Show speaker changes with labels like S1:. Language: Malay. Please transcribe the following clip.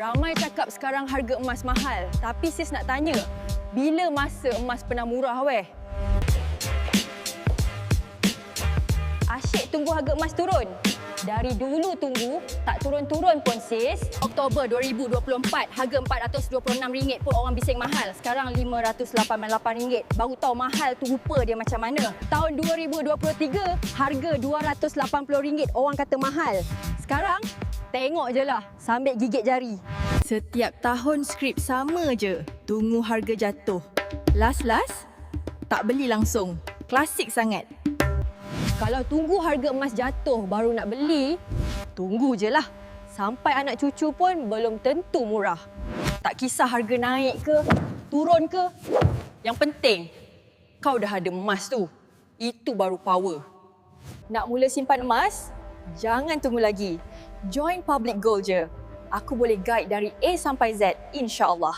S1: Ramai cakap sekarang harga emas mahal. Tapi sis nak tanya, bila masa emas pernah murah weh? Asyik tunggu harga emas turun. Dari dulu tunggu, tak turun-turun pun sis. Oktober 2024, harga RM426 pun orang bising mahal. Sekarang RM588. Baru tahu mahal tu rupa dia macam mana. Tahun 2023, harga RM280. Orang kata mahal. Sekarang, tengok je lah sambil gigit jari. Setiap tahun skrip sama je. Tunggu harga jatuh. Last, tak beli langsung. Klasik sangat. Kalau tunggu harga emas jatuh baru nak beli, tunggu je lah. Sampai anak cucu pun belum tentu murah. Tak kisah harga naik ke, turun ke. Yang penting, kau dah ada emas tu. Itu baru power. Nak mula simpan emas? Jangan tunggu lagi. Join Public Gold je. Aku boleh guide dari A sampai Z, insya-Allah.